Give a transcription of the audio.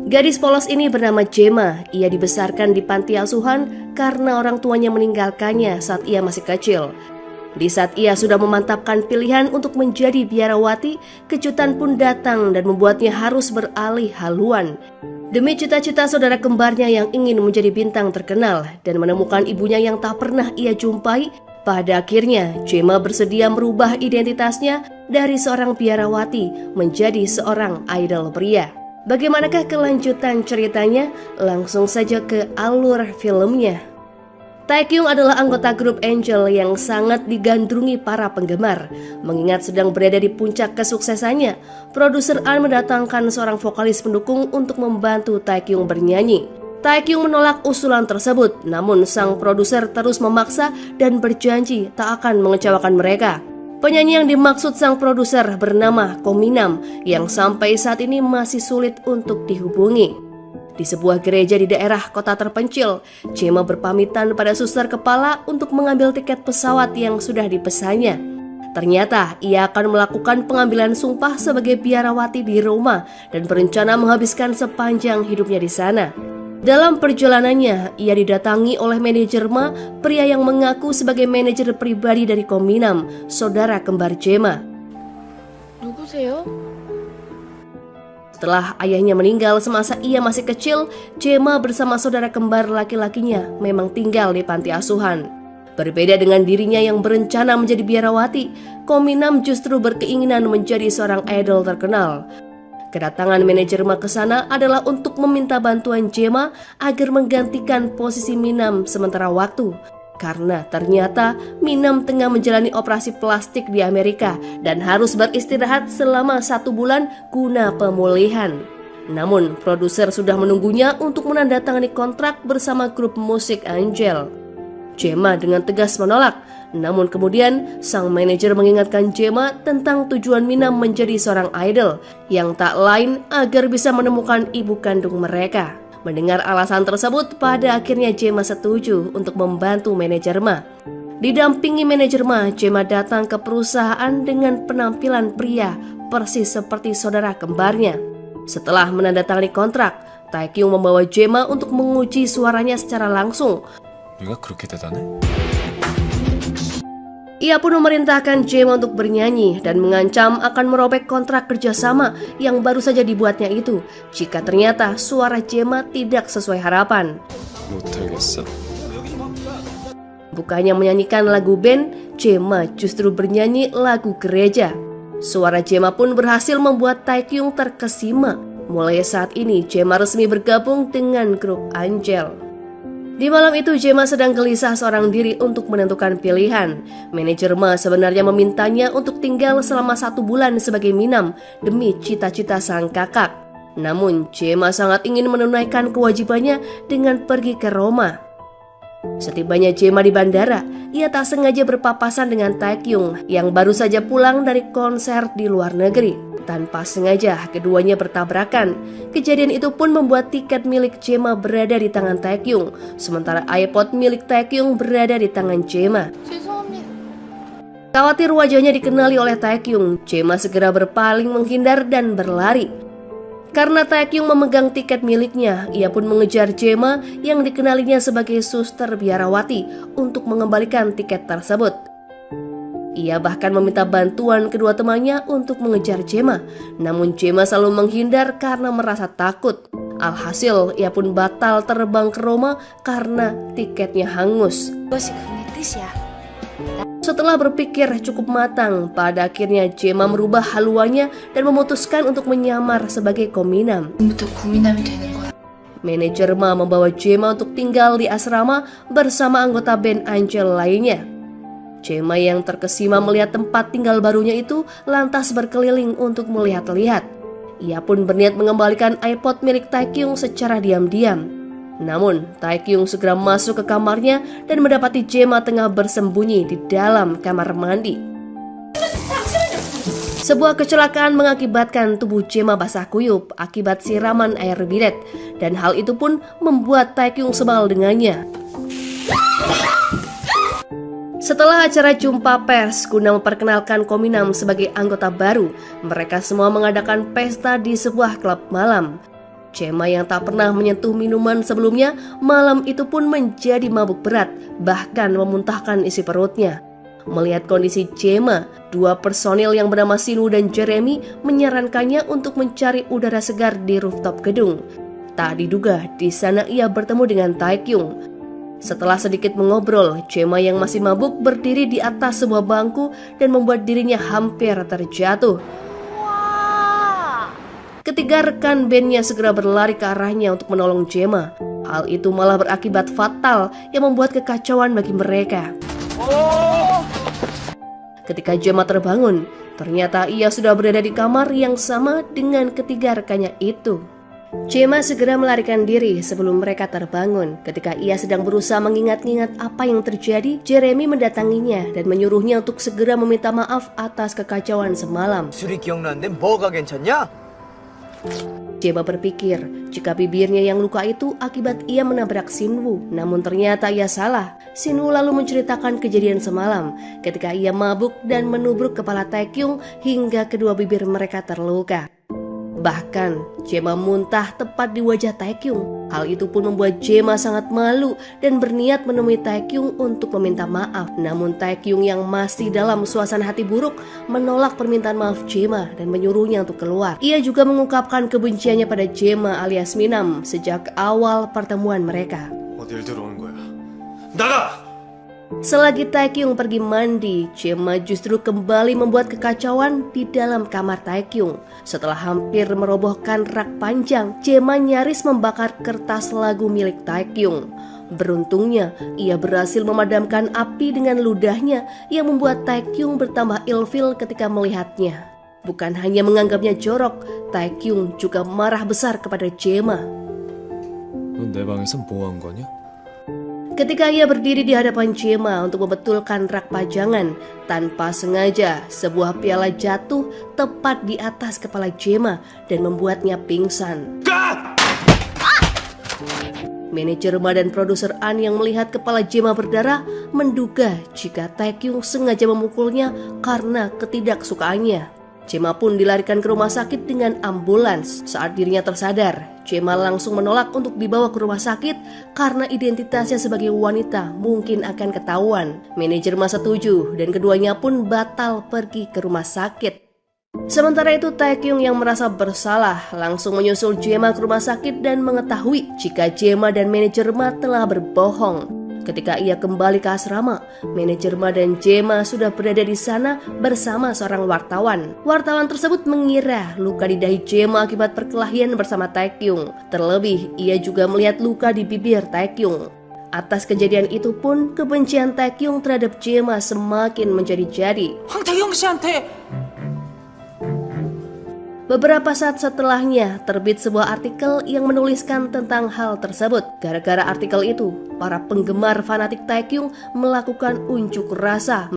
Gadis polos ini bernama Gemma. Ia dibesarkan di panti asuhan karena orang tuanya meninggalkannya saat ia masih kecil. Di saat ia sudah memantapkan pilihan untuk menjadi biarawati, kejutan pun datang dan membuatnya harus beralih haluan. Demi cita-cita saudara kembarnya yang ingin menjadi bintang terkenal dan menemukan ibunya yang tak pernah ia jumpai, pada akhirnya Gemma bersedia merubah identitasnya dari seorang biarawati menjadi seorang idol pria. Bagaimanakah kelanjutan ceritanya? Langsung saja ke alur filmnya. Taekyung adalah anggota grup Angel yang sangat digandrungi para penggemar. Mengingat sedang berada di puncak kesuksesannya, produser An mendatangkan seorang vokalis pendukung untuk membantu Taekyung bernyanyi. Taekyung menolak usulan tersebut, namun sang produser terus memaksa dan berjanji tak akan mengecewakan mereka. Penyanyi yang dimaksud sang produser bernama Ko Minam yang sampai saat ini masih sulit untuk dihubungi. Di sebuah gereja di daerah kota terpencil, Gemma berpamitan pada suster kepala untuk mengambil tiket pesawat yang sudah dipesannya. Ternyata ia akan melakukan pengambilan sumpah sebagai biarawati di Roma dan berencana menghabiskan sepanjang hidupnya di sana. Dalam perjalanannya, ia didatangi oleh manajer Ma, pria yang mengaku sebagai manajer pribadi dari Ko Minam, saudara kembar Gemma. 누구세요? Setelah ayahnya meninggal semasa ia masih kecil, Gemma bersama saudara kembar laki-lakinya memang tinggal di panti asuhan. Berbeda dengan dirinya yang berencana menjadi biarawati, Ko Minam justru berkeinginan menjadi seorang idol terkenal. Kedatangan manajer Ma ke sana adalah untuk meminta bantuan Gemma agar menggantikan posisi Minam sementara waktu. Karena ternyata Minam tengah menjalani operasi plastik di Amerika dan harus beristirahat selama 1 bulan guna pemulihan. Namun produser sudah menunggunya untuk menandatangani kontrak bersama grup musik Angel. Gemma dengan tegas menolak, namun kemudian sang manajer mengingatkan Gemma tentang tujuan Minam menjadi seorang idol yang tak lain agar bisa menemukan ibu kandung mereka. Mendengar alasan tersebut, pada akhirnya Gemma setuju untuk membantu manajer Ma. Didampingi manajer Ma, Gemma datang ke perusahaan dengan penampilan pria persis seperti saudara kembarnya. Setelah menandatangani kontrak, Taekyung membawa Gemma untuk menguji suaranya secara langsung. 네가 그렇게 대단해? Ia pun memerintahkan Gemma untuk bernyanyi dan mengancam akan merobek kontrak kerjasama yang baru saja dibuatnya itu jika ternyata suara Gemma tidak sesuai harapan. 못하겠어. Bukannya menyanyikan lagu band, Gemma justru bernyanyi lagu gereja. Suara Gemma pun berhasil membuat Taekyung terkesima. Mulai saat ini Gemma resmi bergabung dengan grup Angel. Di malam itu Gemma sedang gelisah seorang diri untuk menentukan pilihan. Manajer Ma sebenarnya memintanya untuk tinggal selama 1 bulan sebagai Minam demi cita-cita sang kakak. Namun Gemma sangat ingin menunaikan kewajibannya dengan pergi ke Roma. Setibanya Gemma di bandara, ia tak sengaja berpapasan dengan Taekyung yang baru saja pulang dari konser di luar negeri. Tanpa sengaja keduanya bertabrakan. Kejadian itu pun membuat tiket milik Gemma berada di tangan Taekyung, sementara iPod milik Taekyung berada di tangan Gemma. 죄송합니다. Khawatir wajahnya dikenali oleh Taekyung, Gemma segera berpaling menghindar dan berlari. Karena Taekyung memegang tiket miliknya, ia pun mengejar Gemma yang dikenalinya sebagai suster biarawati untuk mengembalikan tiket tersebut. Ia bahkan meminta bantuan kedua temannya untuk mengejar Gemma, namun Gemma selalu menghindar karena merasa takut. Alhasil, ia pun batal terbang ke Roma karena tiketnya hangus. 이것이 그의 뜻이야. Setelah berpikir cukup matang, pada akhirnya Gemma merubah haluannya dan memutuskan untuk menyamar sebagai Ko Minam. 지금부터 고민함이 되는 거야. Manajer Ma membawa Gemma untuk tinggal di asrama bersama anggota band Angel lainnya. Gemma yang terkesima melihat tempat tinggal barunya itu lantas berkeliling untuk melihat-lihat. Ia pun berniat mengembalikan iPod milik Taekyung secara diam-diam. Namun Taekyung segera masuk ke kamarnya dan mendapati Gemma tengah bersembunyi di dalam kamar mandi. Sebuah kecelakaan mengakibatkan tubuh Gemma basah kuyup akibat siraman air bidet, dan hal itu pun membuat Taekyung sebal dengannya. Setelah acara jumpa pers guna memperkenalkan Ko Minam sebagai anggota baru, mereka semua mengadakan pesta di sebuah klub malam. Chema yang tak pernah menyentuh minuman sebelumnya, malam itu pun menjadi mabuk berat, bahkan memuntahkan isi perutnya. Melihat kondisi Chema, 2 personil yang bernama Sinu dan Jeremy menyarankannya untuk mencari udara segar di rooftop gedung. Tak diduga, di sana ia bertemu dengan Taekyung. Setelah sedikit mengobrol, Chema yang masih mabuk berdiri di atas sebuah bangku dan membuat dirinya hampir terjatuh. Ketiga rekan bandnya segera berlari ke arahnya untuk menolong Chema. Hal itu malah berakibat fatal yang membuat kekacauan bagi mereka. Ketika Chema terbangun, ternyata ia sudah berada di kamar yang sama dengan ketiga rekannya itu. Chema segera melarikan diri sebelum mereka terbangun. Ketika ia sedang berusaha mengingat-ingat apa yang terjadi, Jeremy mendatanginya dan menyuruhnya untuk segera meminta maaf atas kekacauan semalam. 술이 기억나는데 뭐가 괜찮냐? Chema berpikir jika bibirnya yang luka itu akibat ia menabrak Sinwoo. Namun ternyata ia salah. Sinwoo lalu menceritakan kejadian semalam ketika ia mabuk dan menubruk kepala Taekyung hingga kedua bibir mereka terluka. Bahkan Chema muntah tepat di wajah Taekyung. Hal itu pun membuat Chema sangat malu dan berniat menemui Taekyung untuk meminta maaf. Namun Taekyung yang masih dalam suasana hati buruk menolak permintaan maaf Chema dan menyuruhnya untuk keluar. Ia juga mengungkapkan kebenciannya pada Chema alias Minam sejak awal pertemuan mereka. 어딜 들어오는 거야? 나가! Selagi Taekyung pergi mandi, Chema justru kembali membuat kekacauan di dalam kamar Taekyung. Setelah hampir merobohkan rak panjang, Chema nyaris membakar kertas lagu milik Taekyung. Beruntungnya, ia berhasil memadamkan api dengan ludahnya yang membuat Taekyung bertambah ilfil ketika melihatnya. Bukan hanya menganggapnya jorok, Taekyung juga marah besar kepada Chema. 넌 내 방에서 뭐 한 거냐? Ketika ia berdiri di hadapan Chema untuk membetulkan rak pajangan, tanpa sengaja sebuah piala jatuh tepat di atas kepala Chema dan membuatnya pingsan. Manajer Ma dan produser An yang melihat kepala Chema berdarah menduga jika Taekyung sengaja memukulnya karena ketidaksukaannya. Chema pun dilarikan ke rumah sakit dengan ambulans. Saat dirinya tersadar, Chema langsung menolak untuk dibawa ke rumah sakit karena identitasnya sebagai wanita mungkin akan ketahuan. Manajer Ma setuju dan keduanya pun batal pergi ke rumah sakit. Sementara itu Taekyung yang merasa bersalah langsung menyusul Chema ke rumah sakit dan mengetahui jika Chema dan manajer Ma telah berbohong. Ketika ia kembali ke asrama, manajer Ma dan Chema sudah berada di sana bersama seorang wartawan. Wartawan tersebut mengira luka di dahi Chema akibat perkelahian bersama Taekyung. Terlebih, ia juga melihat luka di bibir Taekyung. Atas kejadian itu pun, kebencian Taekyung terhadap Chema semakin menjadi-jadi. 황태경 씨한테 Beberapa saat setelahnya, terbit sebuah artikel yang menuliskan tentang hal tersebut. Gara-gara artikel itu, para penggemar fanatik Taekyung melakukan unjuk rasa.